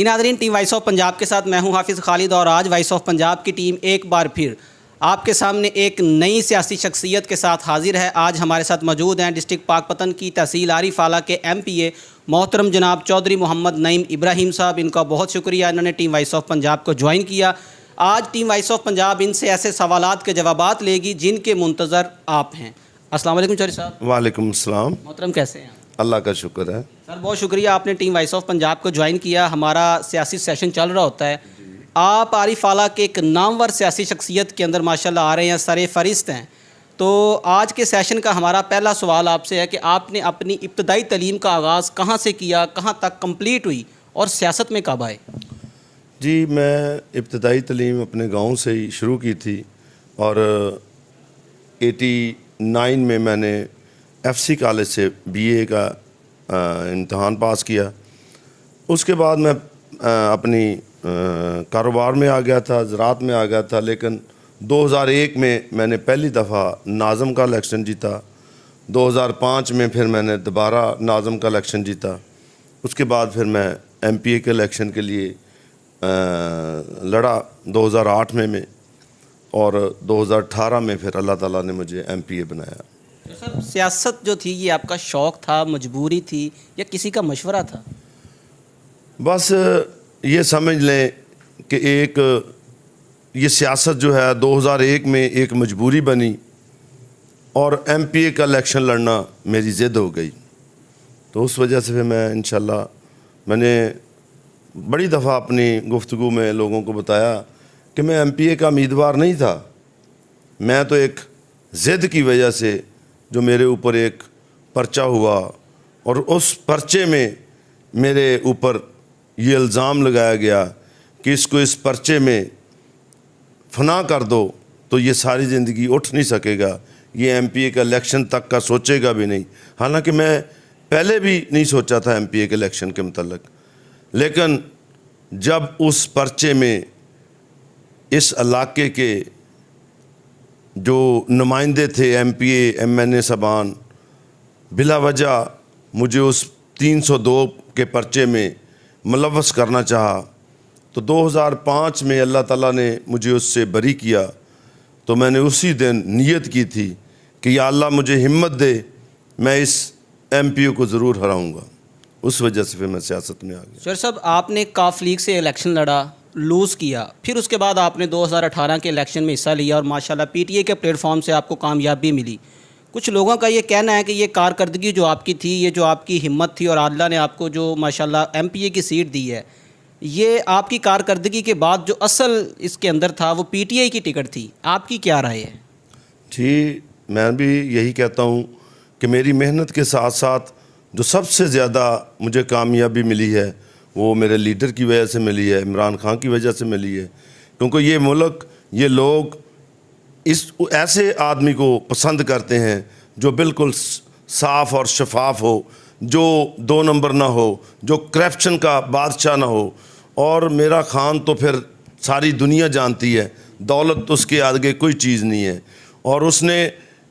जी नाज़रीन, team voice of Punjab के साथ मैं हूं हाफिज़ खालिद और आज वॉइस ऑफ पंजाब की टीम एक बार फिर आपके सामने एक नई सियासी शख्सियत के साथ हाजिर है। आज हमारे साथ मौजूद हैं डिस्ट्रिक्ट पाकपतन की तहसील आरिफ आला के MPA मोहतरम जनाब चौधरी मोहम्मद नईम इब्राहिम साहब। इनका बहुत शुक्रिया, इन्होंने टीम वॉइस ऑफ पंजाब को ज्वाइन किया। आज टीम वॉइस ऑफ पंजाब इनसे ऐसे सवालात के जवाबात लेगी जिनके मुंतज़र आप हैं। अस्सलाम वालेकुम चौधरी साहब। वालेकुम अस्सलाम। मोहतरम कैसे हैं? अल्लाह का शुक्र है। सर बहुत शुक्रिया, आपने टीम वॉइस ऑफ पंजाब को ज्वाइन किया। हमारा सियासी सेशन चल रहा होता है, आप आरिफ आला के एक नामवर सियासी शख्सियत के अंदर माशाल्लाह आ रहे हैं, सरे फरिस्त हैं। तो आज के सेशन का हमारा पहला सवाल आपसे है कि आपने अपनी इब्तदाई तालीम का आगाज़ कहाँ से किया, कहाँ तक कंप्लीट हुई और सियासत में कब आए? जी, मैं इब्तदाई तालीम अपने गांव से ही शुरू की थी और 89 में मैंने FC कॉलेज से BA का इम्तहान पास किया। उसके बाद मैं अपनी कारोबार में आ गया था, ज़राअत में आ गया था। लेकिन 2001 में मैंने पहली दफ़ा नाज़म का इलेक्शन जीता। 2005 में फिर मैंने दोबारा नाज़म का इलेक्शन जीता। उसके बाद फिर मैं MPA के इलेक्शन के लिए लड़ा 2008 में और 2018 में फिर अल्लाह ताला ने मुझे MPA बनाया। तो सर सियासत जो थी ये आपका शौक़ था, मजबूरी थी या किसी का मशवरा था? बस ये समझ लें कि ये सियासत जो है 2001 में एक मजबूरी बनी और MPA का इलेक्शन लड़ना मेरी ज़िद हो गई। तो उस वजह से फिर मैं इंशाल्लाह मैंने बड़ी दफ़ा अपनी गुफ्तगू में लोगों को बताया कि मैं MPA का उम्मीदवार नहीं था। मैं तो एक ज़िद की वजह से जो मेरे ऊपर एक पर्चा हुआ और उस पर्चे में मेरे ऊपर ये इल्ज़ाम लगाया गया कि इसको इस पर्चे में फना कर दो तो ये सारी ज़िंदगी उठ नहीं सकेगा, ये MPA का इलेक्शन तक का सोचेगा भी नहीं। हालांकि मैं पहले भी नहीं सोचा था MPA के इलेक्शन के मतलब, लेकिन जब उस पर्चे में इस इलाके के जो नुमाइंदे थे MPA MNA साहबान बिला वजह मुझे उस 302 के पर्चे में मुलव्वस करना चाहा, तो 2005 में अल्लाह ताला ने मुझे उससे बरी किया। तो मैंने उसी दिन नियत की थी कि या अल्लाह मुझे हिम्मत दे, मैं इस MPA को ज़रूर हराऊँगा। उस वजह से फिर मैं सियासत में आ गया। सर साहब, आपने काफ लीग से इलेक्शन लड़ा, लूज़ किया, फिर उसके बाद आपने 2018 के इलेक्शन में हिस्सा लिया और माशाल्लाह PTA के प्लेटफॉर्म से आपको कामयाबी मिली। कुछ लोगों का ये कहना है कि ये कारकर्दगी जो आपकी थी, ये जो आपकी हिम्मत थी और अल्लाह ने आपको जो माशाल्लाह MPA की सीट दी है, ये आपकी कारकर्दगी के बाद जो असल इसके अंदर था वो PTA की टिकट थी। आपकी क्या राय है? जी, मैं भी यही कहता हूँ कि मेरी मेहनत के साथ साथ जो सबसे ज़्यादा मुझे कामयाबी मिली है वो मेरे लीडर की वजह से मिली है, इमरान खान की वजह से मिली है। क्योंकि ये मुल्क, ये लोग इस ऐसे आदमी को पसंद करते हैं जो बिल्कुल साफ़ और शफाफ हो, जो 2 नंबर ना हो, जो करप्शन का बादशाह ना हो। और मेरा खान तो फिर सारी दुनिया जानती है, दौलत तो उसके आगे कोई चीज़ नहीं है और उसने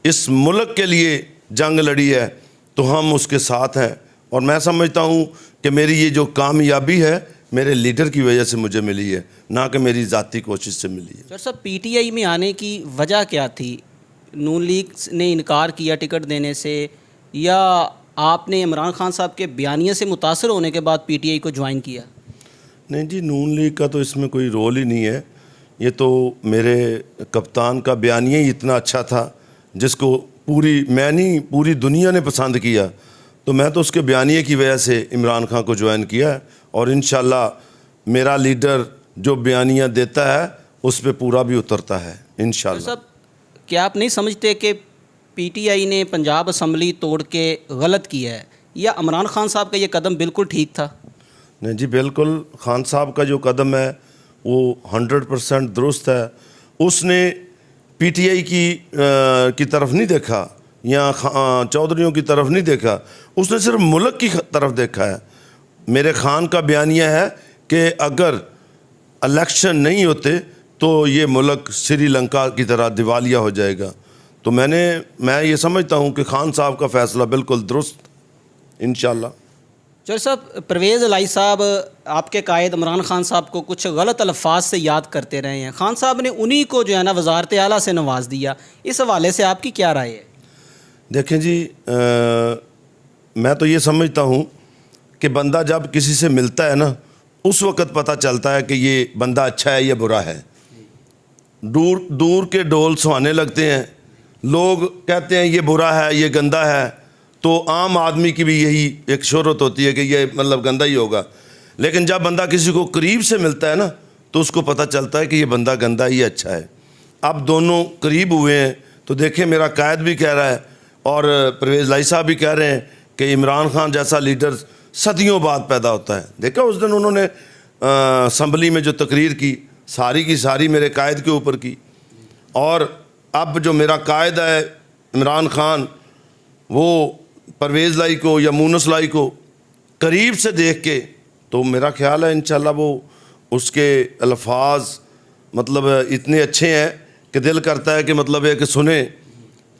इस मुल्क के लिए जंग लड़ी है, तो हम उसके साथ हैं। और मैं समझता हूँ कि मेरी ये जो कामयाबी है मेरे लीडर की वजह से मुझे मिली है, ना कि मेरी ज़ाती कोशिश से मिली है। सर साहब, PTI में आने की वजह क्या थी? नून लीग ने इनकार किया टिकट देने से या आपने इमरान खान साहब के बयानिए से मुतासर होने के बाद PTI को ज्वाइन किया? नहीं जी, नून लीग का तो इसमें कोई रोल ही नहीं है। ये तो मेरे कप्तान का बयानिया ही इतना अच्छा था जिसको पूरी दुनिया ने पसंद किया, तो मैं तो उसके बयानिए की वजह से इमरान खान को ज्वाइन किया और इंशाल्लाह मेरा लीडर जो बयानिया देता है उस पर पूरा भी उतरता है इंशाल्लाह। साहब, क्या आप नहीं समझते कि PTI ने पंजाब असम्बली तोड़ के गलत किया है या इमरान खान साहब का ये कदम बिल्कुल ठीक था? नहीं जी, बिल्कुल खान साहब का जो कदम है वो 100% दुरुस्त है। उसने PTI की तरफ नहीं देखा या चौधरियों की तरफ नहीं देखा, उसने सिर्फ मुल्क की तरफ देखा है। मेरे खान का बयानिया है कि अगर इलेक्शन नहीं होते तो ये मुल्क श्रीलंका की तरह दिवालिया हो जाएगा। तो मैं ये समझता हूँ कि खान साहब का फ़ैसला बिल्कुल दुरुस्त इंशाल्लाह। चौधरी साहब, परवेज़ इलाही साहब आपके कायद इमरान खान साहब को कुछ गलत अल्फाज से याद करते रहे हैं। खान साहब ने उन्हीं को जो है ना वजारत आला से नवाज दिया। इस हवाले से आपकी क्या राय है? देखें जी, मैं तो ये समझता हूँ कि बंदा जब किसी से मिलता है ना, उस वक़्त पता चलता है कि ये बंदा अच्छा है या बुरा है। दूर दूर के ढोल सुहाने लगते हैं, लोग कहते हैं ये बुरा है, ये गंदा है, तो आम आदमी की भी यही एक शोहरत होती है कि ये मतलब गंदा ही होगा। लेकिन जब बंदा किसी को करीब से मिलता है ना, तो उसको पता चलता है कि ये बंदा गंदा ही अच्छा है। अब दोनों करीब हुए हैं, तो देखें, मेरा कायद भी कह रहा है और परवेज़ इलाही साहब भी कह रहे हैं कि इमरान खान जैसा लीडर सदियों बाद पैदा होता है। देखा उस दिन उन्होंने असम्बली में जो तकरीर की, सारी की सारी मेरे कायद के ऊपर की। और अब जो मेरा कायद है इमरान खान, वो परवेज़ इलाही को या मूनस इलाही को करीब से देख के, तो मेरा ख्याल है इंशाल्लाह वो उसके अल्फाज मतलब इतने अच्छे हैं कि दिल करता है कि मतलब है कि सुने।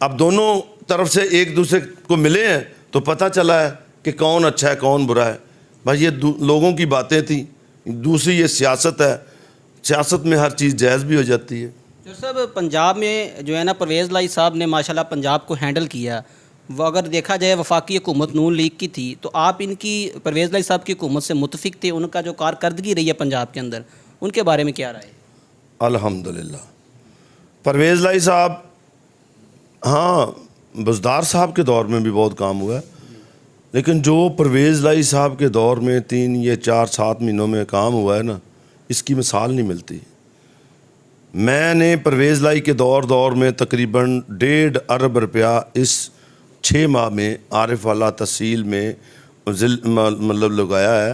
अब दोनों तरफ से एक दूसरे को मिले हैं तो पता चला है कि कौन अच्छा है कौन बुरा है। भाई ये लोगों की बातें थी। दूसरी ये सियासत है, सियासत में हर चीज़ जायज़ भी हो जाती है। जो साहब, पंजाब में जो है ना परवेज़ इलाही साहब ने माशाल्लाह पंजाब को हैंडल किया। वो अगर देखा जाए वफाकी हुकूमत नून लीग की थी, तो आप इनकी परवेज़ इलाही साहब की हुकूमत से मुतफिक थे? उनका जो कारकर्दगी रही है पंजाब के अंदर, उनके बारे में क्या राय है? अल्हम्दुलिल्लाह परवेज़ इलाही साहब, हाँ, बुज़दार साहब के दौर में भी बहुत काम हुआ है, लेकिन जो परवेज़ इलाही साहब के दौर में 3 या 4 7 महीनों में काम हुआ है ना, इसकी मिसाल नहीं मिलती। मैंने परवेज़ इलाही के दौर में तकरीबन 1.5 अरब रुपया इस 6 माह में आरिफ वाला तहसील में मतलब लगाया है।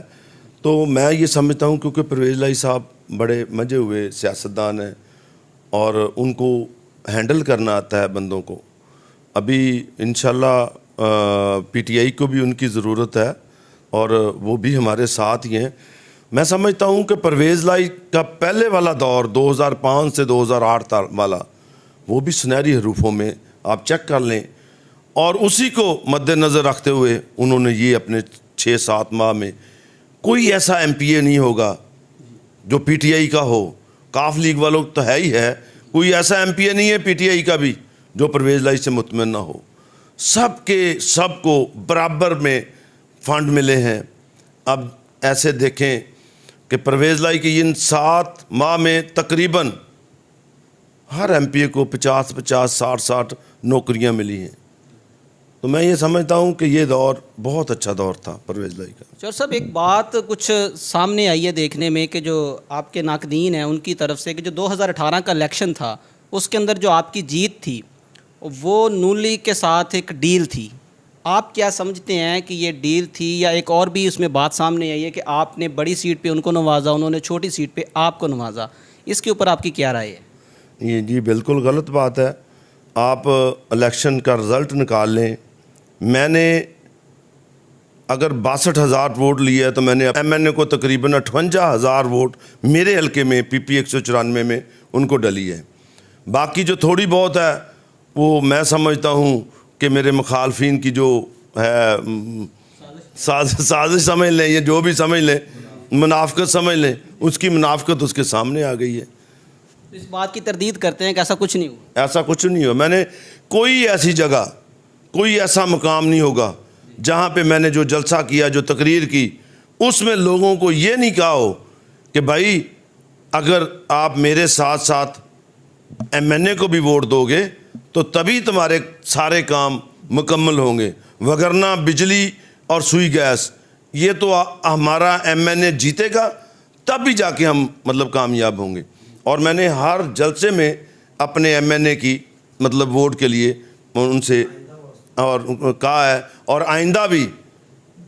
तो मैं ये समझता हूँ क्योंकि परवेज़ इलाही साहब बड़े मजे हुए सियासतदान हैं और उनको हैंडल करना आता है बंदों को। अभी इंशाल्लाह पीटीआई को भी उनकी ज़रूरत है और वो भी हमारे साथ ही हैं। मैं समझता हूँ कि परवेज़ इलाही का पहले वाला दौर 2005 से 2008 वाला, वो भी सुनहरी हरूफों में आप चेक कर लें, और उसी को मद्देनज़र रखते हुए उन्होंने ये अपने 6-7 माह में, कोई ऐसा एमपीए नहीं होगा जो पीटीआई का हो। काफ लीग वालों तो है ही है, कोई ऐसा एमपीए नहीं है पीटीआई का भी जो परवेज़ इलाही से मुतमिन ना हो। सबको बराबर में फ़ंड मिले हैं। अब ऐसे देखें कि परवेज़ इलाही की इन 7 माह में तकरीबन हर एमपीए को 50-50, 60-60 नौकरियां मिली हैं। तो मैं ये समझता हूँ कि ये दौर बहुत अच्छा दौर था परवेज़ इलाही का। चौधरी साहब, एक बात कुछ सामने आई है देखने में कि जो आपके नाकदीन हैं उनकी तरफ से, कि जो 2018 का इलेक्शन था उसके अंदर जो आपकी जीत थी वो नून लीग के साथ एक डील थी। आप क्या समझते हैं कि ये डील थी, या एक और भी उसमें बात सामने आई है कि आपने बड़ी सीट पे उनको नवाजा, उन्होंने छोटी सीट पे आपको नवाजा? इसके ऊपर आपकी क्या राय है? ये जी बिल्कुल गलत बात है। आप इलेक्शन का रिज़ल्ट निकाल लें। मैंने अगर 62,000 वोट लिए तो मैंने एमएनए को तकरीबन 58,000 वोट मेरे हल्के में पीपी 194 में उनको डली है। बाकी जो थोड़ी बहुत है वो मैं समझता हूँ कि मेरे मुखालफिन की जो है साजिश समझ लें, या जो भी समझ लें, मुनाफकत समझ लें, उसकी मुनाफकत उसके सामने आ गई है। इस बात की तरदीद करते हैं कि ऐसा कुछ नहीं हुआ? ऐसा कुछ नहीं हुआ। मैंने कोई ऐसी जगह, कोई ऐसा मुकाम नहीं होगा जहाँ पे मैंने जो जलसा किया, जो तकरीर की, उसमें लोगों को ये नहीं कहा हो कि भाई अगर आप मेरे साथ साथ एमएनए को भी वोट दोगे तो तभी तुम्हारे सारे काम मुकम्मल होंगे, वगरना बिजली और सुई गैस ये तो हमारा एमएनए जीतेगा तब भी जाके हम मतलब कामयाब होंगे। और मैंने हर जलसे में अपने एमएनए की मतलब वोट के लिए उनसे और कहा है, और आइंदा भी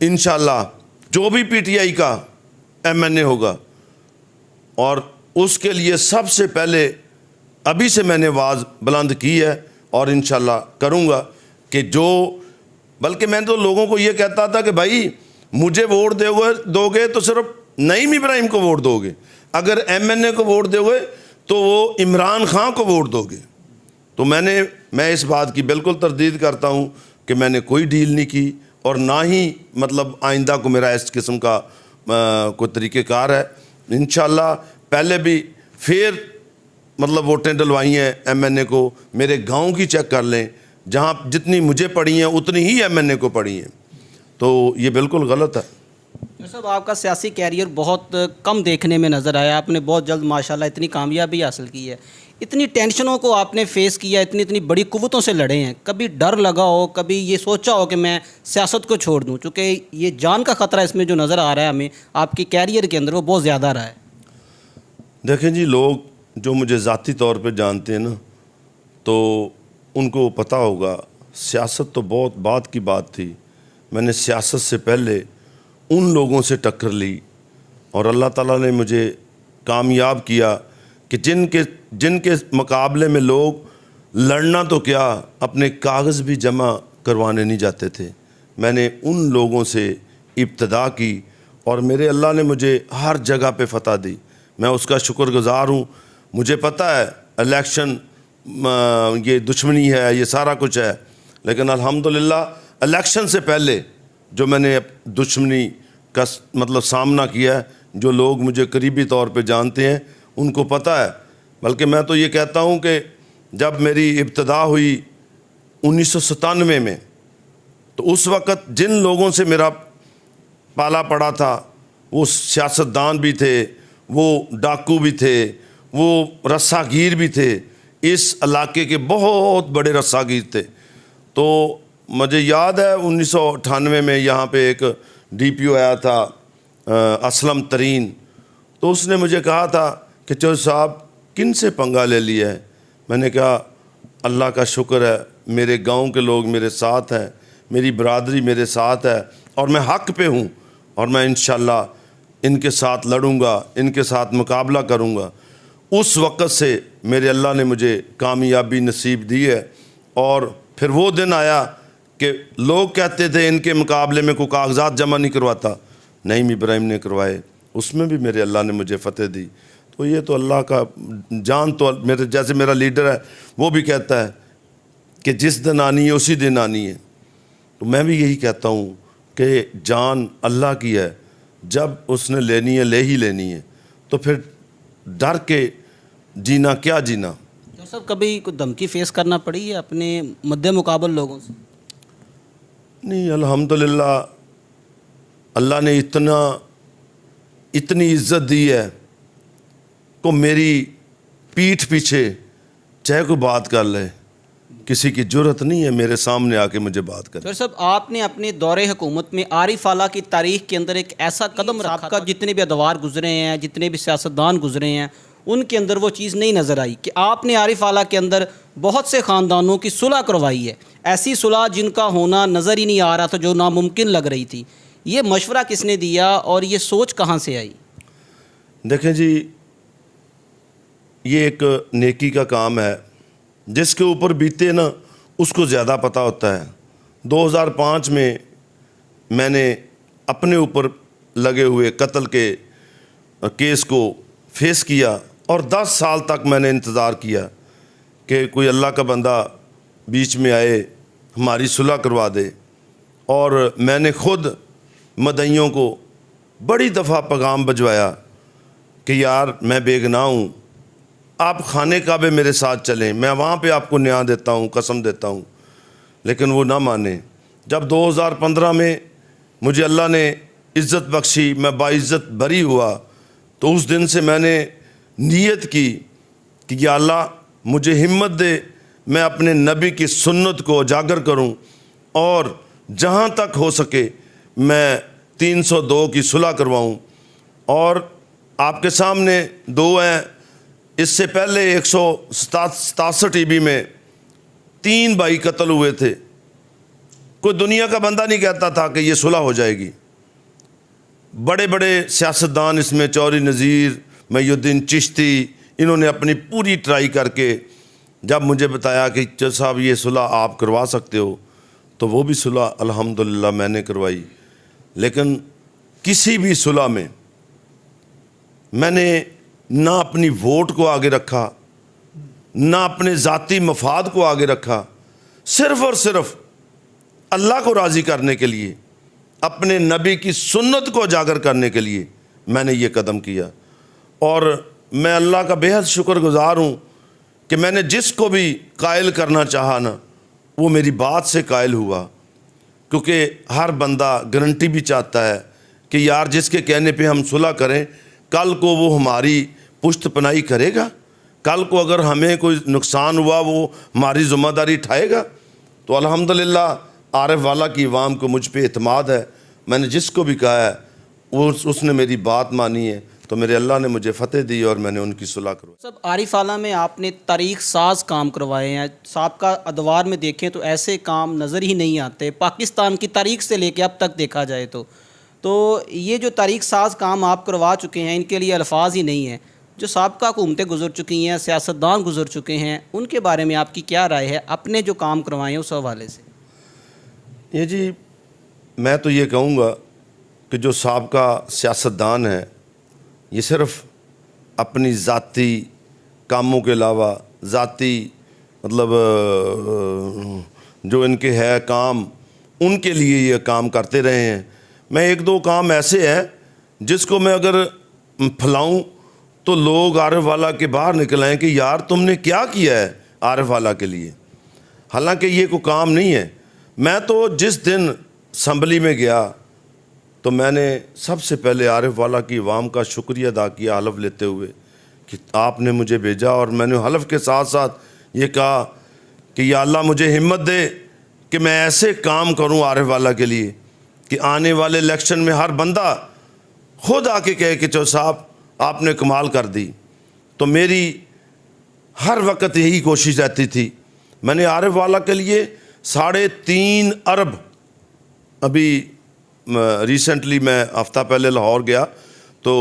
इंशाल्लाह जो भी पीटीआई का एमएनए होगा, और उसके लिए सबसे पहले अभी से मैंने आवाज़ बुलंद की है और इंशाल्लाह करूँगा कि जो, बल्कि मैं तो लोगों को ये कहता था कि भाई मुझे वोट दोगे तो सिर्फ नईम इब्राहिम को वोट दोगे, अगर एमएनए को वोट दोगे तो वो इमरान खान को वोट दोगे। तो मैं इस बात की बिल्कुल तरदीद करता हूँ कि मैंने कोई डील नहीं की और ना ही मतलब आइंदा को मेरा इस किस्म का कोई तरीक़ेकार है। इंशाअल्लाह पहले भी फिर मतलब वोटें डलवाई हैं एमएनए को, मेरे गांव की चेक कर लें, जहां जितनी मुझे पड़ी हैं उतनी ही एमएनए को पड़ी हैं, तो ये बिल्कुल गलत है। साहब आपका सियासी कैरियर बहुत कम देखने में नज़र आया, आपने बहुत जल्द माशाल्लाह इतनी कामयाबी हासिल की है। इतनी टेंशनों को आपने फेस किया, इतनी इतनी बड़ी कुव्वतों से लड़े हैं, कभी डर लगा हो, कभी ये सोचा हो कि मैं सियासत को छोड़ दूं? चूँकि ये जान का ख़तरा इसमें जो नज़र आ रहा है हमें आपके कैरियर के अंदर, वो बहुत ज़्यादा रहा है। देखें जी, लोग जो मुझे ज़ाती तौर पे जानते हैं ना, तो उनको पता होगा सियासत तो बहुत बाद की बात थी। मैंने सियासत से पहले उन लोगों से टक्कर ली और अल्लाह ताला ने मुझे कामयाब किया कि जिनके मुकाबले में लोग लड़ना तो क्या, अपने कागज़ भी जमा करवाने नहीं जाते थे। मैंने उन लोगों से इब्तदा की और मेरे अल्लाह ने मुझे हर जगह पे फ़तह दी। मैं उसका शुक्रगुज़ार हूँ। मुझे पता है इलेक्शन ये दुश्मनी है, ये सारा कुछ है, लेकिन अल्हम्दुलिल्लाह इलेक्शन से पहले जो मैंने दुश्मनी का मतलब सामना किया है, जो लोग मुझे करीबी तौर पे जानते हैं उनको पता है। बल्कि मैं तो ये कहता हूँ कि जब मेरी इब्तदा हुई 1997 में, तो उस वक़्त जिन लोगों से मेरा पाला पड़ा था वो सियासतदान भी थे, वो डाकू भी थे, वो रस्सागीर भी थे, इस इलाके के बहुत बड़े रस्सागीर थे। तो मुझे याद है 1998 में यहाँ पे एक डीपीओ आया था असलम तरीन, तो उसने मुझे कहा था कि चौधरी साहब किन से पंगा ले लिया है। मैंने कहा अल्लाह का शुक्र है, मेरे गांव के लोग मेरे साथ हैं, मेरी बरादरी मेरे साथ है और मैं हक़ पे हूँ और मैं इंशाअल्लाह इनके साथ लड़ूंगा, इनके साथ मुकाबला करूँगा। उस वक़्त से मेरे अल्लाह ने मुझे कामयाबी नसीब दी है। और फिर वो दिन आया कि लोग कहते थे इनके मुकाबले में कोई कागजात जमा नहीं करवाता, नईम इब्राहिम ने करवाए, उसमें भी मेरे अल्लाह ने मुझे फ़तेह दी। तो ये तो अल्लाह का जान, तो मेरे जैसे मेरा लीडर है वो भी कहता है कि जिस दिन आनी है उसी दिन आनी है, तो मैं भी यही कहता हूँ कि जान अल्लाह की है, जब उसने लेनी है ले ही लेनी है, तो फिर डर के जीना क्या जीना। तो सब कभी कोई धमकी फेस करना पड़ी है अपने मद्दे मुकाबल लोगों से? नहीं, अल्हम्दुलिल्लाह अल्लाह ने इतनी इज़्ज़त दी है को मेरी पीठ पीछे चाहे कोई बात कर ले, किसी की जुर्रत नहीं है मेरे सामने आके मुझे बात करे। सर साहब आपने अपने दौरे हुकूमत में आरिफ आला की तारीख के अंदर एक ऐसा कदम रखा था, जितने भी अदवार गुजरे हैं, जितने भी सियासतदान गुजरे हैं, उनके अंदर वो चीज़ नहीं नज़र आई कि आपने आरिफ आला के अंदर बहुत से ख़ानदानों की सुलह करवाई है, ऐसी सुलह जिनका होना नज़र ही नहीं आ रहा था, जो नामुमकिन लग रही थी। ये मशवरा किसने दिया और ये सोच कहाँ से आई? देखें जी, ये एक नेकी का काम है, जिसके ऊपर बीते ना उसको ज़्यादा पता होता है। 2005 में मैंने अपने ऊपर लगे हुए कत्ल के केस को फेस किया और 10 साल तक मैंने इंतज़ार किया कि कोई अल्लाह का बंदा बीच में आए, हमारी सुलह करवा दे। और मैंने ख़ुद मदइयों को बड़ी दफ़ा पैगाम भिजवाया कि यार मैं बेगुनाह हूँ, आप खाने काबे मेरे साथ चलें, मैं वहाँ पे आपको न्याय देता हूँ, कसम देता हूँ। लेकिन वो ना माने। जब 2015 में मुझे अल्लाह ने इज़्ज़त बख्शी, मैं बाइज़्ज़त बरी हुआ, तो उस दिन से मैंने नीयत की कि या अल्लाह मुझे हिम्मत दे, मैं अपने नबी की सुन्नत को उजागर करूं और जहां तक हो सके मैं 302 की सुलह करवाऊं। और आपके सामने दो हैं, इससे पहले 167 ईबी में 3 भाई कत्ल हुए थे। कोई दुनिया का बंदा नहीं कहता था कि ये सुलह हो जाएगी। बड़े बड़े सियासतदान इसमें, चौधरी नज़ीर, मुईनुद्दीन चिश्ती, इन्होंने अपनी पूरी ट्राई करके जब मुझे बताया कि चौधरी साहब ये सुलह आप करवा सकते हो, तो वो भी सुलह अल्हम्दुलिल्लाह मैंने करवाई। लेकिन किसी भी सुलह में मैंने ना अपनी वोट को आगे रखा, ना अपने ज़ाती मफाद को आगे रखा, सिर्फ़ और सिर्फ अल्लाह को राज़ी करने के लिए, अपने नबी की सुन्नत को उजागर करने के लिए मैंने ये कदम किया। और मैं अल्लाह का बेहद शुक्रगुज़ार हूँ कि मैंने जिसको भी कायल करना चाहा ना, वो मेरी बात से कायल हुआ। क्योंकि हर बंदा गारंटी भी चाहता है कि यार जिसके कहने पे हम सुलह करें, कल को वो हमारी पुश्त पनाही करेगा, कल को अगर हमें कोई नुकसान हुआ वो हमारी ज़िम्मेदारी उठाएगा। तो अल्हम्दुलिल्लाह आरिफ वाला की अवाम को मुझ पे एतमाद है। मैंने जिसको भी कहा है उसने मेरी बात मानी है, तो मेरे अल्लाह ने मुझे फ़तेह दी और मैंने उनकी सुलह करवाई। सब आरिफ आला में आपने तारीख साज काम करवाए हैं। साबका अदवार में देखें तो ऐसे काम नज़र ही नहीं आते, पाकिस्तान की तारीख से लेके अब तक देखा जाए तो ये जो तारीख साज काम आप करवा चुके हैं, इनके लिए अल्फाज ही नहीं है। जो साबका हुकूमतें गुजर चुकी हैं, सियासतदान गुजर चुके हैं, उनके बारे में आपकी क्या राय है, अपने जो काम करवाए हैं उस हवाले से? ये जी, मैं तो ये कहूँगा कि जो साबका सियासतदान है, ये सिर्फ़ अपनी ज़ाती कामों के अलावा ज़ाती मतलब जो इनके है काम, उनके लिए ये काम करते रहे हैं। मैं एक दो काम ऐसे हैं जिसको मैं अगर फैलाऊं तो लोग आरिफ वाला के बाहर निकल आएँ कि यार तुमने क्या किया है आरिफ वाला के लिए। हालांकि ये कोई काम नहीं है। मैं तो जिस दिन असम्बली में गया तो मैंने सबसे पहले आरिफ वाला की अवाम का शुक्रिया अदा किया हलफ लेते हुए कि आपने मुझे भेजा। और मैंने हलफ के साथ साथ ये कहा कि या अल्लाह मुझे हिम्मत दे कि मैं ऐसे काम करूं आरिफ वाला के लिए कि आने वाले इलेक्शन में हर बंदा खुद आके कहे कि चौ साहब आपने कमाल कर दी। तो मेरी हर वक्त यही कोशिश रहती थी। मैंने आरिफ वाला के लिए 3.5 अरब, अभी रिसेंटली मैं हफ्ता पहले लाहौर गया तो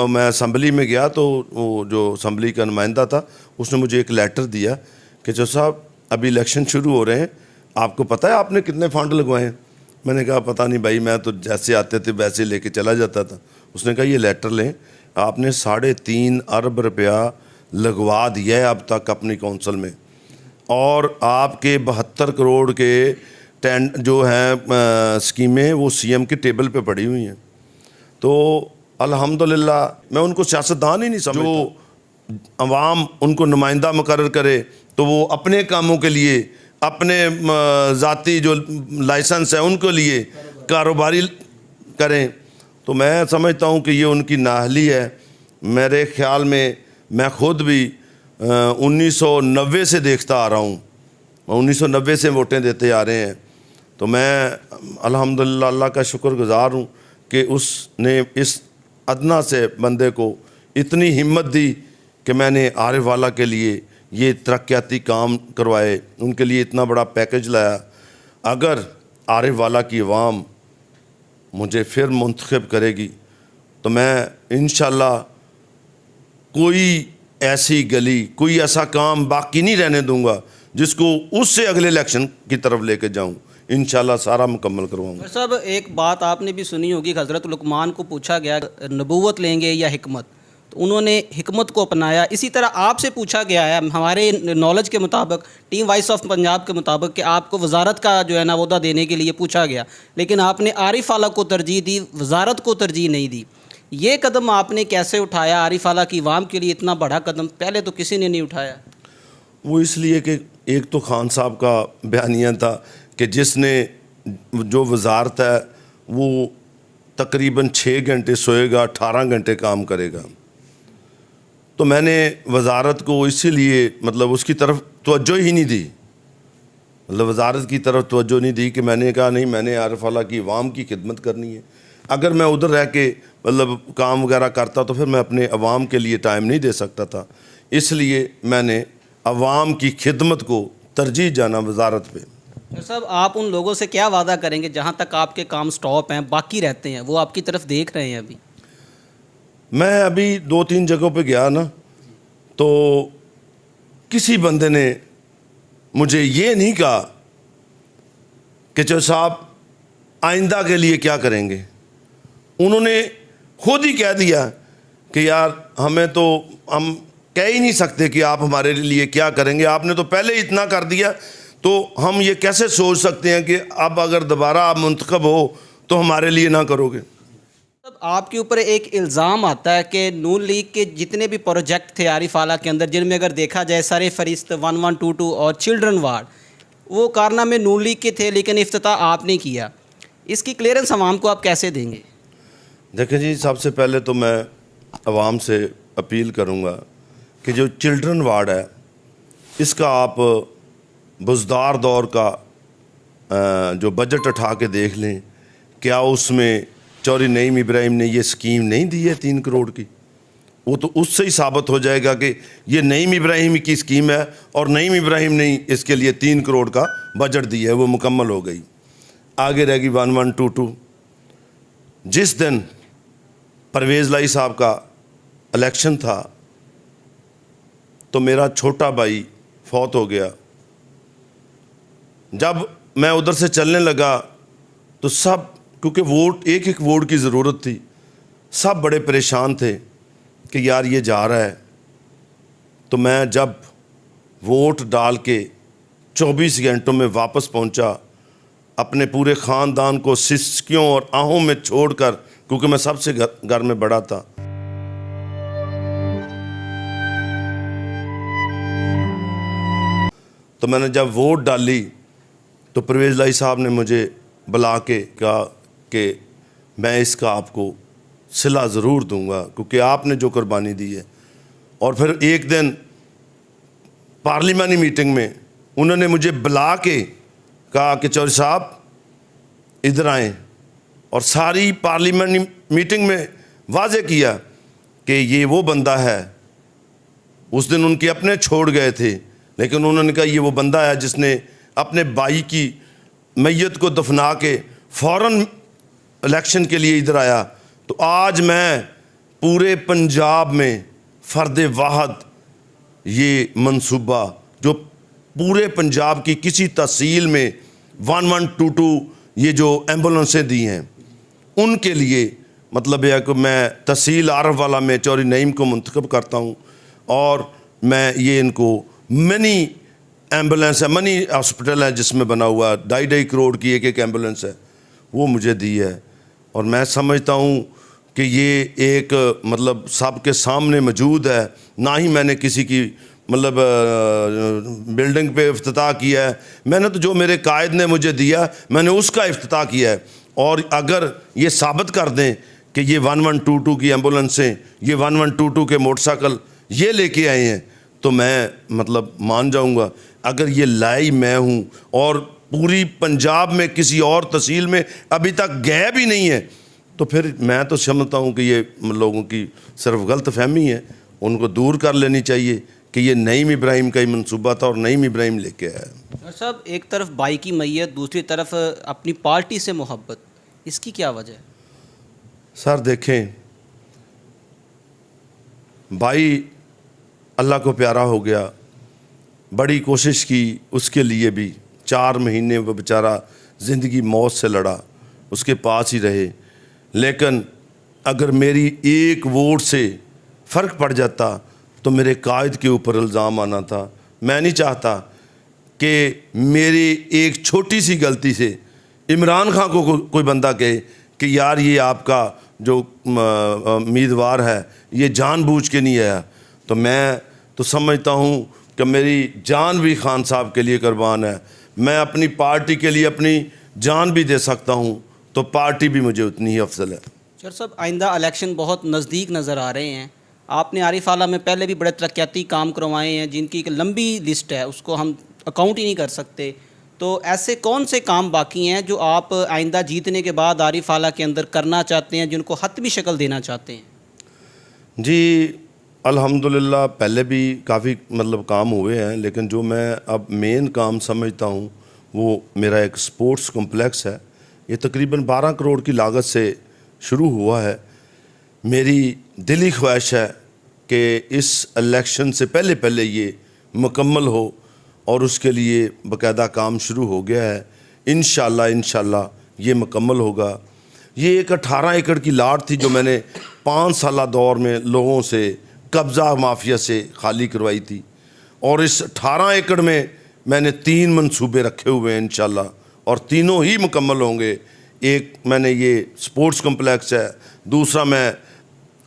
मैं असम्बली में गया तो वो जो असम्बली का नुमाइंदा था उसने मुझे एक लेटर दिया कि जो साहब अभी इलेक्शन शुरू हो रहे हैं, आपको पता है आपने कितने फंड लगवाए हैं? मैंने कहा पता नहीं भाई, मैं तो जैसे आते थे वैसे लेके चला जाता था। उसने कहा ये लेटर लें, आपने 3.5 अरब रुपया लगवा दिया है अब तक अपनी कौंसल में, और आपके 72 करोड़ के जो हैं स्कीमें वो सीएम के टेबल पे पड़ी हुई हैं। तो अल्हम्दुलिल्लाह मैं उनको सियासतदान ही नहीं समझता। जो अवाम उनको नुमाइंदा मुकर्रर करे तो वो अपने कामों के लिए, अपने ज़ाती जो लाइसेंस है उनके लिए कारोबारी करें, तो मैं समझता हूँ कि ये उनकी नाअहली है। मेरे ख़्याल में मैं ख़ुद भी 1990 से देखता आ रहा हूँ, 1990 से वोटें देते आ रहे हैं। तो मैं अल्हम्दुलिल्लाह अल्लाह का शुक्रगुज़ार हूँ कि उसने इस अदना से बंदे को इतनी हिम्मत दी कि मैंने आरिफ वाला के लिए ये तरक्याती काम करवाए, उनके लिए इतना बड़ा पैकेज लाया। अगर आरिफ वाला की अवाम मुझे फिर मुंतखब करेगी तो मैं इंशाअल्लाह कोई ऐसी गली, कोई ऐसा काम बाकी नहीं रहने दूंगा जिसको उससे अगले इलेक्शन की तरफ लेके जाऊं। इंशाअल्लाह सारा मुकम्मल करवाऊंगा। सब एक बात आपने भी सुनी होगी, हज़रत लुकमान को पूछा गया नबूवत लेंगे या हिकमत, तो उन्होंने हिकमत को अपनाया। इसी तरह आपसे पूछा गया है हमारे नॉलेज के मुताबिक, टीम वॉइस ऑफ पंजाब के मुताबिक, कि आपको वजारत का जो है ना ओहदा देने के लिए पूछा गया, लेकिन आपने आरिफ आला को तरजीह दी, वजारत को तरजीह नहीं दी। ये कदम आपने कैसे उठाया? आरिफ आला की अवाम के लिए इतना बड़ा कदम पहले तो किसी ने नहीं उठाया। वो इसलिए कि एक तो खान साहब का बयानिया था कि जिसने जो वजारत है वो तकरीबन 6 घंटे सोएगा, 18 घंटे काम करेगा। तो मैंने वजारत को इसीलिए मतलब उसकी तरफ तवज्जो ही नहीं दी, मतलब वजारत की तरफ तवज्जो नहीं दी कि मैंने कहा नहीं, मैंने आरिफ आला की अवाम की खिदमत करनी है। अगर मैं उधर रह के मतलब काम वगैरह करता तो फिर मैं अपने अवाम के लिए टाइम नहीं दे सकता था। इसलिए मैंने अवाम की खिदमत को तरजीह जाना वजारत पे। साहब, आप उन लोगों से क्या वादा करेंगे जहाँ तक आपके काम स्टॉप हैं, बाकी रहते हैं, वो आपकी तरफ देख रहे हैं? अभी मैं अभी 2-3 जगहों पे गया ना, तो किसी बंदे ने मुझे ये नहीं कहा कि जो साहब आइंदा के लिए क्या करेंगे। उन्होंने खुद ही कह दिया कि यार हमें तो, हम कह ही नहीं सकते कि आप हमारे लिए क्या करेंगे, आपने तो पहले ही इतना कर दिया, तो हम ये कैसे सोच सकते हैं कि अब अगर दोबारा आप मुंतखब हो तो हमारे लिए ना करोगे। तब आपके ऊपर एक इल्ज़ाम आता है कि नून लीग के जितने भी प्रोजेक्ट थे आरिफ आला के अंदर, जिनमें अगर देखा जाए सरे फरिश्त 1122 और चिल्ड्रन वार्ड, वो कारनामे नून लीग के थे लेकिन इफ्तिताह आपने किया। इसकी क्लियरेंस आवाम को आप कैसे देंगे? देखें जी, सबसे पहले तो मैं आवाम से अपील करूंगा कि जो चिल्ड्रन वार्ड है इसका आप बुज़दार दौर का जो बजट उठा के देख लें, क्या उसमें चौधरी नईम इब्राहिम ने ये स्कीम नहीं दी है 3 करोड़ की? वो तो उससे ही साबित हो जाएगा कि ये नईम इब्राहिम की स्कीम है और नईम इब्राहिम ने इसके लिए 3 करोड़ का बजट दिया है, वो मुकम्मल हो गई। आगे रहेगी 1122। जिस दिन परवेज़ लाई साहब का इलेक्शन था तो मेरा छोटा भाई फौत हो गया। जब मैं उधर से चलने लगा तो सब, क्योंकि वोट एक एक वोट की ज़रूरत थी, सब बड़े परेशान थे कि यार ये जा रहा है। तो मैं जब वोट डाल के 24 घंटों में वापस पहुंचा, अपने पूरे ख़ानदान को सिसकियों और आहों में छोड़कर, क्योंकि मैं सबसे घर में बड़ा था, तो मैंने जब वोट डाली तो परवेज़ लाई साहब ने मुझे बुला के कहा कि मैं इसका आपको सिला ज़रूर दूंगा क्योंकि आपने जो कुर्बानी दी है। और फिर एक दिन पार्लिमानी मीटिंग में उन्होंने मुझे बुला के कहा कि चौधरी साहब इधर आएँ, और सारी पार्लिमानी मीटिंग में वाजे किया कि ये वो बंदा है। उस दिन उनके अपने छोड़ गए थे, लेकिन उन्होंने कहा ये वो बंदा है जिसने अपने भाई की मैयत को दफना के फ़ौरन इलेक्शन के लिए इधर आया। तो आज मैं पूरे पंजाब में फ़र्द वाहद ये मंसूबा जो पूरे पंजाब की किसी तहसील में 1122 ये जो एम्बुलेंसें दी हैं उनके लिए, मतलब यह कि मैं तहसील आरफ वाला में चौधरी नईम को मुंतखब करता हूँ और मैं ये इनको मनी एम्बुलेंस है, मनी हॉस्पिटल है जिसमें बना हुआ 2.5 करोड़ की एक एम्बुलेंस है, वो मुझे दी है। और मैं समझता हूँ कि ये एक मतलब सबके सामने मौजूद है, ना ही मैंने किसी की मतलब बिल्डिंग पे इफ्तिताह किया है। मैंने तो जो मेरे कायद ने मुझे दिया मैंने उसका इफ्तिताह किया है। और अगर ये साबित कर दें कि ये 1122 की एम्बुलेंसें, ये 1122 के मोटरसाइकिल ये लेके आए हैं तो मैं मतलब मान जाऊंगा। अगर ये लाई मैं हूँ और पूरी पंजाब में किसी और तहसील में अभी तक गए भी नहीं है, तो फिर मैं तो समझता हूँ कि ये लोगों की सिर्फ गलत फहमी है, उनको दूर कर लेनी चाहिए कि ये नईम इब्राहिम का ही मंसूबा था और नईम इब्राहिम लेके आया। और सब एक तरफ भाई की मैयत, दूसरी तरफ अपनी पार्टी से मोहब्बत, इसकी क्या वजह है? सर देखें, भाई अल्लाह को प्यारा हो गया, बड़ी कोशिश की उसके लिए भी, 4 महीने वो बेचारा ज़िंदगी मौत से लड़ा, उसके पास ही रहे। लेकिन अगर मेरी एक वोट से फ़र्क पड़ जाता तो मेरे कायद के ऊपर इल्ज़ाम आना था। मैं नहीं चाहता कि मेरी एक छोटी सी गलती से इमरान खान को कोई बंदा कहे कि यार ये आपका जो उम्मीदवार है ये जानबूझ के नहीं आया। तो मैं तो समझता हूँ कि मेरी जान भी खान साहब के लिए कुर्बान है। मैं अपनी पार्टी के लिए अपनी जान भी दे सकता हूँ, तो पार्टी भी मुझे उतनी ही अफजल है। सर साहब, आइंदा इलेक्शन बहुत नज़दीक नज़र आ रहे हैं। आपने आरिफ आला में पहले भी बड़े तरक्याती काम करवाए हैं जिनकी एक लंबी लिस्ट है, उसको हम अकाउंट ही नहीं कर सकते। तो ऐसे कौन से काम बाकी हैं जो आप आइंदा जीतने के बाद आरिफ आला के अंदर करना चाहते हैं, जिनको हतमी शक्ल देना चाहते हैं? जी अल्हम्दुलिल्लाह पहले भी काफ़ी मतलब काम हुए हैं, लेकिन जो मैं अब मेन काम समझता हूँ वो मेरा एक स्पोर्ट्स कॉम्प्लेक्स है। ये तकरीबन 12 करोड़ की लागत से शुरू हुआ है। मेरी दिली ख्वाहिश है कि इस इलेक्शन से पहले पहले ये मुकम्मल हो और उसके लिए बाकायदा काम शुरू हो गया है। इंशाल्लाह ये मुकम्मल होगा। ये एक 18 एकड़ की लाट थी जो मैंने 5 साल दौर में लोगों से कब्ज़ा माफिया से खाली करवाई थी, और इस 18 एकड़ में मैंने 3 मंसूबे रखे हुए हैं इंशाल्लाह, और तीनों ही मुकम्मल होंगे। एक मैंने ये स्पोर्ट्स कम्प्लेक्स है, दूसरा मैं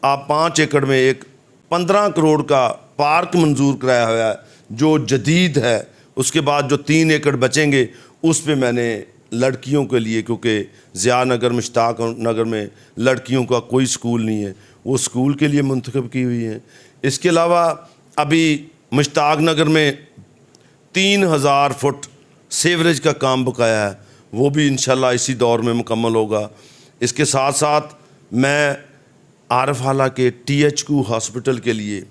आप 5 एकड़ में एक 15 करोड़ का पार्क मंजूर कराया हुआ है जो जदीद है। उसके बाद जो 3 एकड़ बचेंगे उस पे मैंने लड़कियों के लिए, क्योंकि ज़िया नगर मुश्ताक नगर में लड़कियों का कोई स्कूल नहीं है, वो स्कूल के लिए मुंतखब की हुई है। इसके अलावा अभी मुश्ताक नगर में 3000 फुट सीवरेज का काम बकाया है, वो भी इंशाल्लाह इसी दौर में मुकम्मल होगा। इसके साथ साथ मैं आरफ हाला के THQ हॉस्पिटल के लिए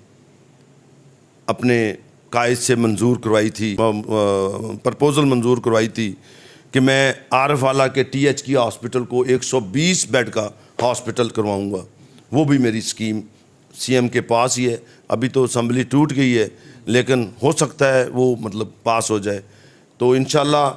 अपने कायद से मंजूर करवाई थी, प्रपोज़ल मंजूर करवाई थी कि मैं आरफ हाला के THQ हॉस्पिटल को 120 बेड का हॉस्पिटल करवाऊंगा। वो भी मेरी स्कीम CM के पास ही है। अभी तो असम्बली टूट गई है, लेकिन हो सकता है वो मतलब पास हो जाए। तो इंशाल्लाह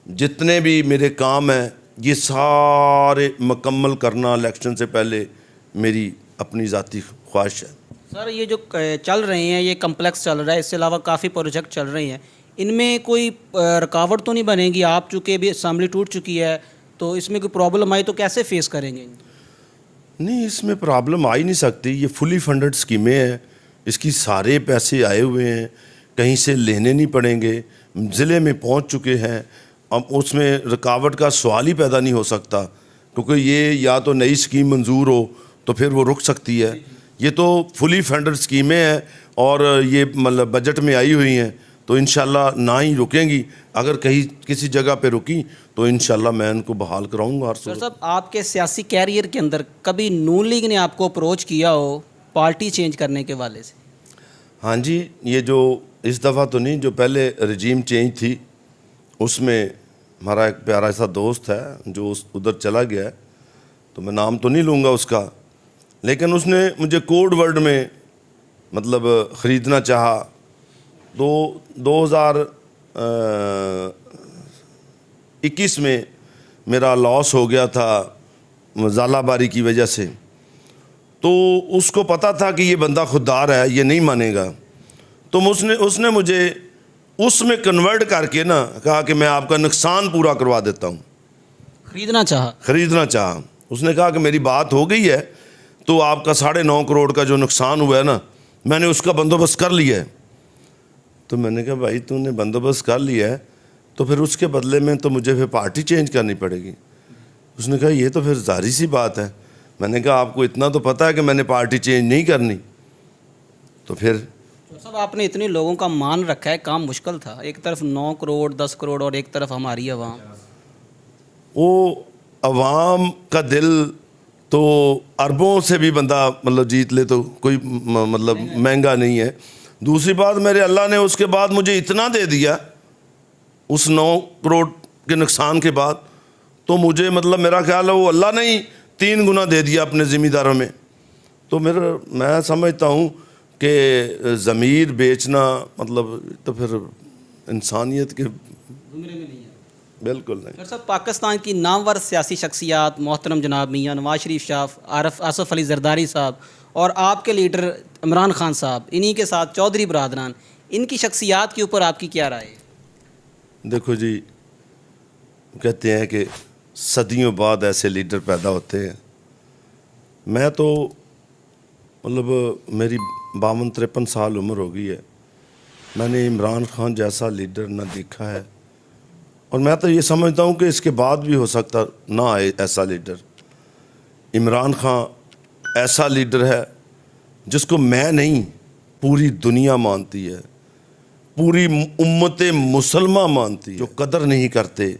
जितने भी मेरे काम हैं ये सारे मुकम्मल करना इलेक्शन से पहले मेरी अपनी ज़ाती ख्वाहिश है। सर, ये जो चल रहे हैं, ये कम्प्लेक्स चल रहा है, इसके अलावा काफ़ी प्रोजेक्ट चल रहे हैं, इनमें कोई रुकावट तो नहीं बनेगी? आप चूँकि अभी असम्बली टूट चुकी है तो इसमें कोई प्रॉब्लम आई तो कैसे फेस करेंगे? नहीं, इसमें प्रॉब्लम आ ही नहीं सकती। ये फुली फंडेड स्कीमें हैं, इसकी सारे पैसे आए हुए हैं, कहीं से लेने नहीं पड़ेंगे, ज़िले में पहुंच चुके हैं। अब उसमें रुकावट का सवाल ही पैदा नहीं हो सकता, क्योंकि ये या तो नई स्कीम मंजूर हो तो फिर वो रुक सकती है। ये तो फुली फंडेड स्कीमें हैं और ये मतलब बजट में आई हुई हैं, तो इंशाल्लाह ना ही रुकेंगी। अगर कहीं किसी जगह पे रुकी तो इंशाल्लाह मैं इनको बहाल कराऊंगा हर सर सूरत। साहब, आपके सियासी कैरियर के अंदर कभी नून लीग ने आपको अप्रोच किया हो पार्टी चेंज करने के वाले से? हाँ जी, ये जो इस दफ़ा तो नहीं, जो पहले रजीम चेंज थी उसमें हमारा एक प्यारा सा दोस्त है जो उधर चला गया है, तो मैं नाम तो नहीं लूँगा उसका, लेकिन उसने मुझे कोड वर्ड में मतलब ख़रीदना चाहा। तो 2021 में मेरा लॉस हो गया था ज़ालाबारी की वजह से, तो उसको पता था कि ये बंदा खुददार है, ये नहीं मानेगा, तो उसने मुझे उसमें कन्वर्ट करके ना कहा कि मैं आपका नुकसान पूरा करवा देता हूँ। खरीदना चाहा। उसने कहा कि मेरी बात हो गई है, तो आपका 9.5 करोड़ का जो नुकसान हुआ है ना, मैंने उसका बंदोबस्त कर लिया है। तो मैंने कहा भाई तूने बंदोबस्त कर लिया है तो फिर उसके बदले में तो मुझे फिर पार्टी चेंज करनी पड़ेगी। उसने कहा ये तो फिर जाहिर सी बात है। मैंने कहा आपको इतना तो पता है कि मैंने पार्टी चेंज नहीं करनी। तो फिर सब आपने इतने लोगों का मान रखा है, काम मुश्किल था। एक तरफ 9 करोड़ 10 करोड़ और एक तरफ हमारी आवाम। वो अवाम का दिल तो अरबों से भी बंदा मतलब जीत ले तो कोई मतलब महंगा नहीं है। दूसरी बात, मेरे अल्लाह ने उसके बाद मुझे इतना दे दिया उस 9 करोड़ के नुकसान के बाद, तो मुझे मतलब मेरा ख्याल है वो अल्लाह ने ही 3 गुना दे दिया अपने ज़िम्मेदारों में। तो मैं समझता हूँ कि ज़मीर बेचना मतलब तो फिर इंसानियत के बिल्कुल नहीं। सर साहब, पाकिस्तान की नामवर सियासी शख्सियात मोहतरम जनाब मियाँ नवाज शरीफ साहब, आसफ़ अली ज़रदारी साहब और आपके लीडर इमरान खान साहब, इन्हीं के साथ चौधरी बरादरान, इनकी शख्सियात के ऊपर आपकी क्या राय है? देखो जी, कहते हैं कि सदियों बाद ऐसे लीडर पैदा होते हैं। मैं तो मतलब मेरी 52-53 साल उम्र हो गई है, मैंने इमरान खान जैसा लीडर ना देखा है, और मैं तो ये समझता हूँ कि इसके बाद भी हो सकता ना आए ऐसा लीडर। इमरान खान ऐसा लीडर है जिसको मैं नहीं पूरी दुनिया मानती है, पूरी उम्मत मुसलमा मानती है। जो कदर नहीं करते,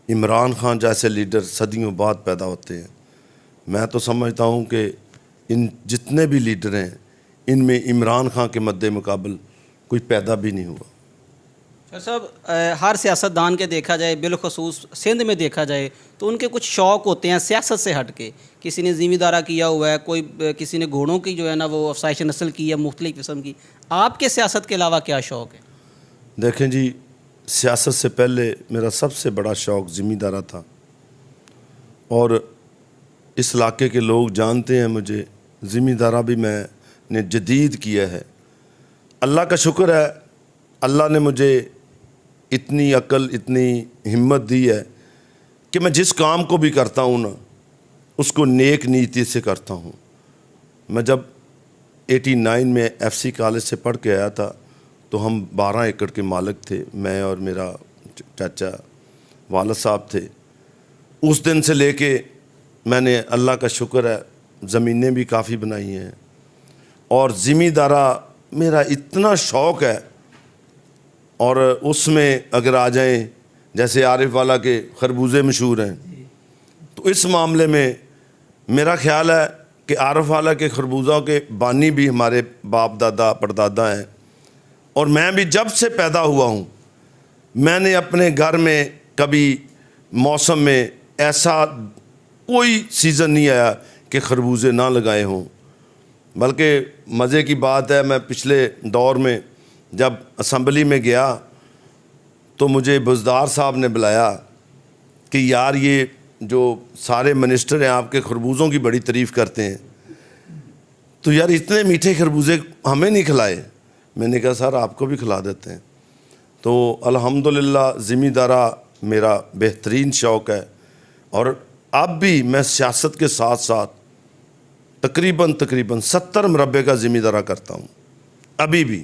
इमरान खान जैसे लीडर सदियों बाद पैदा होते हैं। मैं तो समझता हूँ कि इन जितने भी लीडर हैं इनमें इमरान खान के मद्दे मुकाबल कोई पैदा भी नहीं हुआ। सर साहब, हर सियासतदान के देखा जाए, बिलखसूस सिंध में देखा जाए, तो उनके कुछ शौक़ होते हैं सियासत से हट के। किसी ने ज़िम्मेदारा किया हुआ है, किसी ने घोड़ों की जो है ना वो अफसाइश नस्ल की है, मुख्तलिफ़ किस्म की। आपके सियासत के अलावा क्या शौक़ है? देखें जी, सियासत से पहले मेरा सबसे बड़ा शौक़ ज़िम्मेदारा था, और इस इलाके के लोग जानते हैं मुझे, ज़िम्मेदारा भी मैंने जदीद किया है। अल्लाह का शुक्र है, अल्लाह ने मुझे इतनी अक्ल, इतनी हिम्मत दी है कि मैं जिस काम को भी करता हूँ ना, उसको नेक नीति से करता हूँ। मैं जब 89 में FC कॉलेज से पढ़ के आया था तो हम 12 एकड़ के मालिक थे, मैं और मेरा चाचा वालिद साहब थे। उस दिन से लेके मैंने, अल्लाह का शुक्र है, ज़मीनें भी काफ़ी बनाई हैं और ज़मींदारा मेरा इतना शौक़ है। और उसमें अगर आ जाएं, जैसे आरिफ वाला के खरबूजे मशहूर हैं, तो इस मामले में मेरा ख्याल है कि आरिफ वाला के खरबूजा के बानी भी हमारे बाप दादा परदादा हैं। और मैं भी जब से पैदा हुआ हूँ, मैंने अपने घर में कभी मौसम में ऐसा कोई सीज़न नहीं आया कि खरबूजे ना लगाए हों। बल्कि मज़े की बात है, मैं पिछले दौर में जब असम्बली में गया तो मुझे बुज़दार साहब ने बुलाया कि यार ये जो सारे मिनिस्टर हैं आपके खरबूजों की बड़ी तारीफ़ करते हैं, तो यार इतने मीठे खरबूजे हमें नहीं खिलाए। मैंने कहा सर आपको भी खिला देते हैं। तो अल्हम्दुलिल्लाह ज़मींदारा मेरा बेहतरीन शौक़ है और अब भी मैं सियासत के साथ साथ तकरीबन 70 मरबे का ज़मींदारा करता हूँ अभी भी,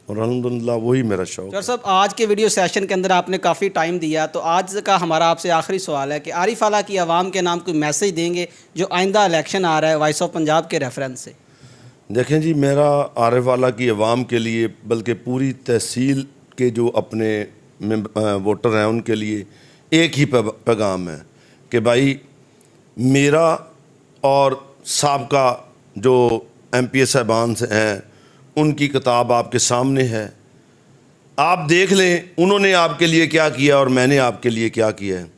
और अल्हम्दुलिल्लाह वही मेरा शौक़ है। साहब, आज के वीडियो सेशन के अंदर आपने काफ़ी टाइम दिया, तो आज का हमारा आपसे आखिरी सवाल है कि आरिफ वाला की आवाम के नाम कोई मैसेज देंगे जो आइंदा इलेक्शन आ रहा है वॉइस ऑफ पंजाब के रेफरेंस से? देखें जी, मेरा आरिफ वाला की आवाम के लिए, बल्कि पूरी तहसील के जो अपने वोटर हैं उनके लिए एक ही पैगाम है कि भाई मेरा और साबका जो MPA साहबान से हैं उनकी किताब आपके सामने है। आप देख लें उन्होंने आपके लिए क्या किया और मैंने आपके लिए क्या किया है।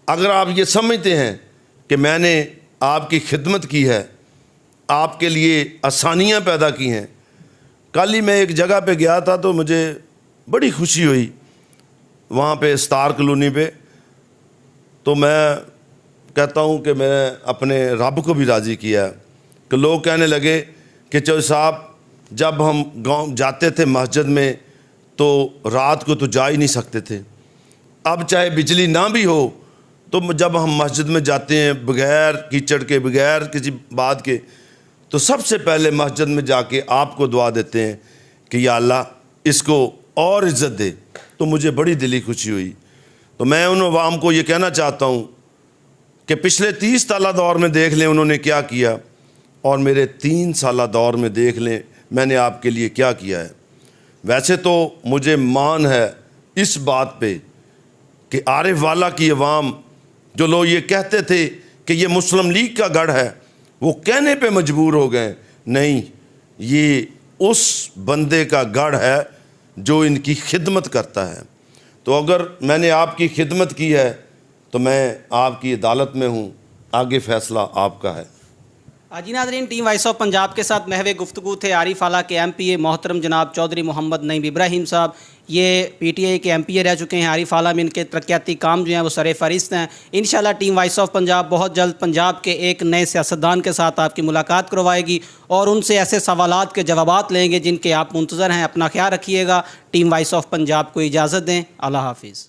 अगर आप ये समझते हैं कि मैंने आपकी खिदमत की है, आपके लिए आसानियाँ पैदा की हैं। कल ही मैं एक जगह पे गया था तो मुझे बड़ी खुशी हुई, वहाँ पे स्टार कॉलोनी पे। तो मैं कहता हूँ कि मैं अपने रब को भी राज़ी किया कि लोग कहने लगे कि चलो साहब, जब हम गांव जाते थे मस्जिद में तो रात को तो जा ही नहीं सकते थे, अब चाहे बिजली ना भी हो तो जब हम मस्जिद में जाते हैं बग़ैर कीचड़ के, बग़ैर किसी बात के, तो सबसे पहले मस्जिद में जाके आपको दुआ देते हैं कि या अल्लाह इसको और इज़्ज़त दे। तो मुझे बड़ी दिली खुशी हुई। तो मैं उन अवाम को ये कहना चाहता हूँ कि पिछले 30 साल दौर में देख लें उन्होंने क्या किया और मेरे 3 साल दौर में देख लें मैंने आपके लिए क्या किया है। वैसे तो मुझे मान है इस बात पे कि आरिफ वाला की अवाम, जो लोग ये कहते थे कि ये मुस्लिम लीग का गढ़ है, वो कहने पे मजबूर हो गए, नहीं, ये उस बंदे का गढ़ है जो इनकी खिदमत करता है। तो अगर मैंने आपकी खिदमत की है तो मैं आपकी अदालत में हूँ, आगे फ़ैसला आपका है। जी नाज़रीन, टीम वॉइस ऑफ पंजाब के साथ महवे गुफ्तगू थे आरिफ वाला के MPA मोहतरम जनाब चौधरी मोहम्मद नईम इब्राहिम साहब। ये PTI के MPA रह चुके हैं। आरिफ वाला में इनके तरक्याती काम जो हैं वो सरे फहरिस्त हैं। इंशाल्लाह टीम वॉइस ऑफ पंजाब बहुत जल्द पंजाब के एक नए सियासतदान के साथ आपकी मुलाकात करवाएगी और उनसे ऐसे सवालात के जवाबात लेंगे जिनके आप मुंतज़र हैं। अपना ख्याल रखिएगा। टीम वॉइस ऑफ पंजाब को इजाज़त दें। अल्लाह हाफिज़।